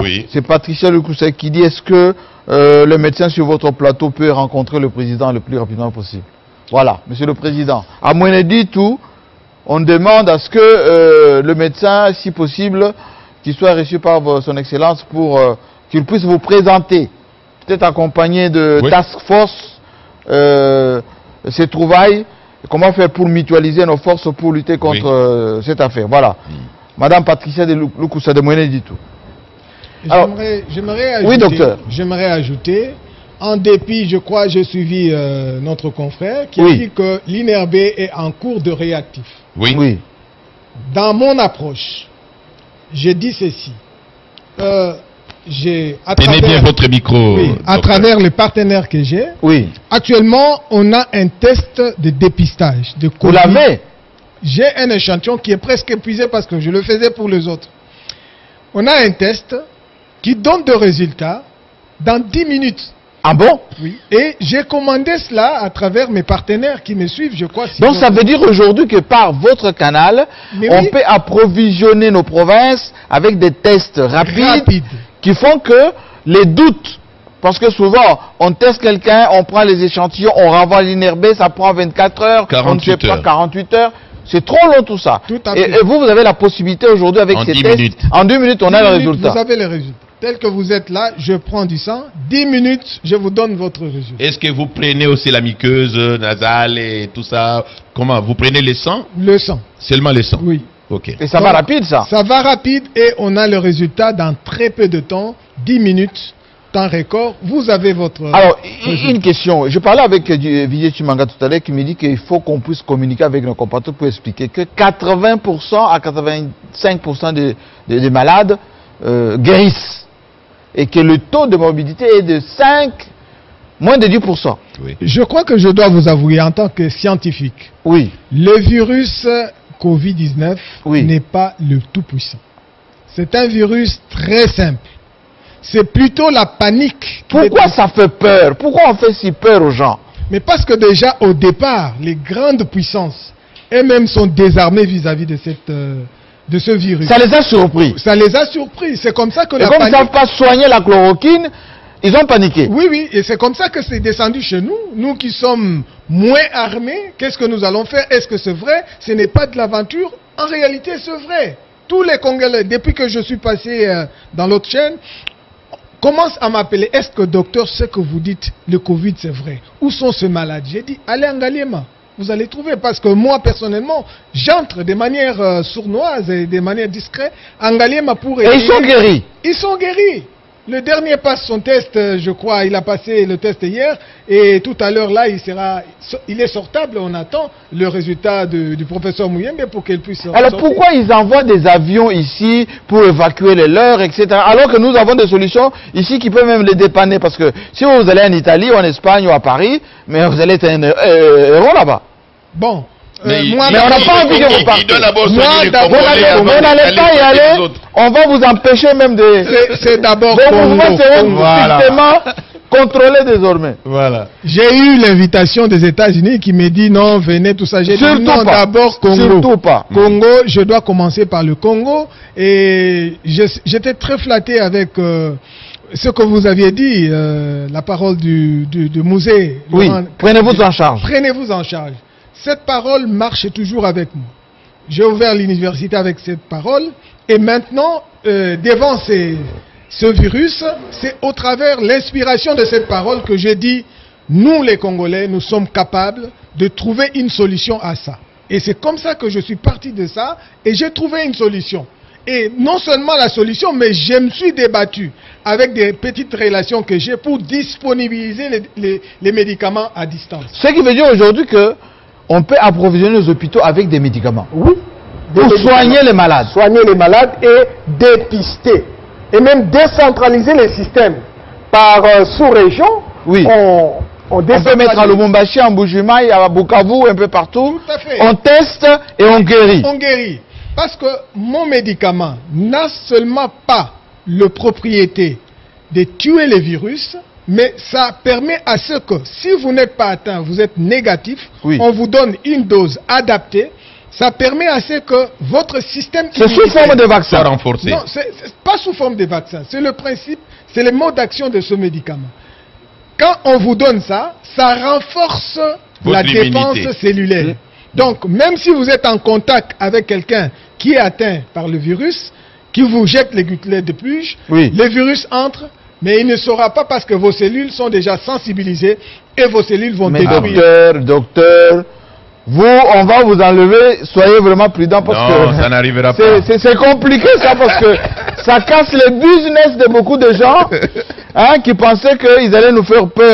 Oui. C'est Patricia Lukusa qui dit, est-ce que le médecin sur votre plateau peut rencontrer le président le plus rapidement possible? Voilà, monsieur le président. À Mouenedi, tout, on demande à ce que le médecin, si possible, qu'il soit reçu par son excellence pour qu'il puisse vous présenter, peut-être accompagné de task force, ces trouvailles, comment faire pour mutualiser nos forces pour lutter contre cette affaire. Voilà. Madame Patricia de Lukusa de Mouenedi, tout. J'aimerais ajouter, oui, docteur. J'aimerais ajouter, en dépit, je crois, j'ai suivi notre confrère qui a dit que l'INRB est en cours de réactif. Oui. Dans mon approche, j'ai dit ceci. Tenez bien votre micro. Oui, à travers les partenaires que j'ai. Oui. Actuellement, on a un test de dépistage de COVID. Vous l'avez? J'ai un échantillon qui est presque épuisé parce que je le faisais pour les autres. On a un test qui donne des résultats dans 10 minutes. Ah bon? Oui. Et j'ai commandé cela à travers mes partenaires qui me suivent, je crois. Donc ça veut dire aujourd'hui que par votre canal, on peut approvisionner nos provinces avec des tests rapides qui font que les doutes, parce que souvent on teste quelqu'un, on prend les échantillons, on renvoie à l'INRB, ça prend 24 heures, 48 heures. 48 heures. C'est trop long tout ça. Tout à fait. Et vous avez la possibilité aujourd'hui avec ces tests. En 10 minutes, on a le résultat. Vous avez les résultats. Tel que vous êtes là, je prends du sang. 10 minutes, je vous donne votre résultat. Est-ce que vous prenez aussi la muqueuse nasale et tout ça? Comment? Vous prenez le sang? Le sang. Seulement le sang? Oui. Ok. Et ça va rapide, ça? Ça va rapide et on a le résultat dans très peu de temps. 10 minutes, temps record. Vous avez votre... Alors, une question. Je parlais avec Vijay Chimanga tout à l'heure qui me dit qu'il faut qu'on puisse communiquer avec nos compatriotes pour expliquer que 80% à 85% des malades guérissent. Et que le taux de morbidité est de moins de 10%. Oui. Je crois que je dois vous avouer en tant que scientifique. Oui. Le virus Covid-19 n'est pas le tout-puissant. C'est un virus très simple. C'est plutôt la panique. Pourquoi ça fait peur? Pourquoi on fait si peur aux gens? Mais parce que déjà au départ, les grandes puissances elles-mêmes sont désarmées vis-à-vis de de ce virus. Ça les a surpris. Ça les a surpris. C'est comme ça que la panique... comme ils ne savent pas soigner la chloroquine, ils ont paniqué. Oui, oui. Et c'est comme ça que c'est descendu chez nous. Nous qui sommes moins armés, qu'est-ce que nous allons faire? Est-ce que c'est vrai? Ce n'est pas de l'aventure. En réalité, c'est vrai. Tous les Congolais, depuis que je suis passé dans l'autre chaîne, commencent à m'appeler. Est-ce que docteur, ce que vous dites, le Covid, c'est vrai? Où sont ces malades? J'ai dit, allez en Ngaliema. Vous allez trouver, parce que moi, personnellement, j'entre de manière sournoise et de manière discrète en Ngaliema pour... Et ils sont guéris. Ils sont guéris. Le dernier passe son test, je crois, il a passé le test hier, et tout à l'heure, là, il est sortable, on attend le résultat du professeur Mouyembe pour qu'il puisse... Alors pourquoi ils envoient des avions ici pour évacuer les leurs, etc., alors que nous avons des solutions ici qui peuvent même les dépanner, parce que si vous allez en Italie, ou en Espagne, ou à Paris, mais vous allez être un héros là-bas. Bon. Mais on n'a pas envie que vous partiez. Vous n'allez pas y aller. On va vous empêcher même de... C'est d'abord systématiquement contrôlé désormais. Voilà. J'ai eu l'invitation des États-Unis qui me dit non, venez, tout ça. J'ai dit non, d'abord Congo. Surtout pas. Congo, je dois commencer par le Congo. Et j'étais très flatté avec... ce que vous aviez dit, la parole du musée. Oui, prenez-vous en charge. Prenez-vous en charge. Cette parole marche toujours avec moi. J'ai ouvert l'université avec cette parole. Et maintenant, devant ce virus, c'est au travers l'inspiration de cette parole que j'ai dit, nous les Congolais, nous sommes capables de trouver une solution à ça. Et c'est comme ça que je suis parti de ça et j'ai trouvé une solution. Et non seulement la solution, mais je me suis débattu avec des petites relations que j'ai pour disponibiliser les médicaments à distance. Ce qui veut dire aujourd'hui qu'on peut approvisionner les hôpitaux avec des médicaments. Oui. Pour soigner les malades. Soigner les malades et dépister. Et même décentraliser les systèmes. Par sous-région, oui. On peut mettre à Lubumbashi, à Mbujimaï, à Bukavu, un peu partout. Tout à fait. On teste et on guérit. On guérit. Parce que mon médicament n'a seulement pas la propriété de tuer les virus, mais ça permet à ce que si vous n'êtes pas atteint, vous êtes négatif, oui. On vous donne une dose adaptée. ça permet à ce que votre système C'est sous forme de Ça vaccin. renforcé. Non, c'est pas sous forme de vaccin. C'est le principe, c'est le mode d'action de ce médicament. Quand on vous donne ça, ça renforce la Votre défense immunité. cellulaire. Donc, même si vous êtes en contact avec quelqu'un qui est atteint par le virus, qui vous jette les gouttelettes de pluie, Oui. le virus entre, mais il ne saura pas parce que vos cellules sont déjà sensibilisées et vos cellules vont Mais détruire. docteur, vous, on va vous enlever, soyez vraiment prudent parce Non, que ça n'arrivera pas. c'est compliqué ça parce que ça casse le business de beaucoup de gens qui pensaient qu'ils allaient nous faire peur.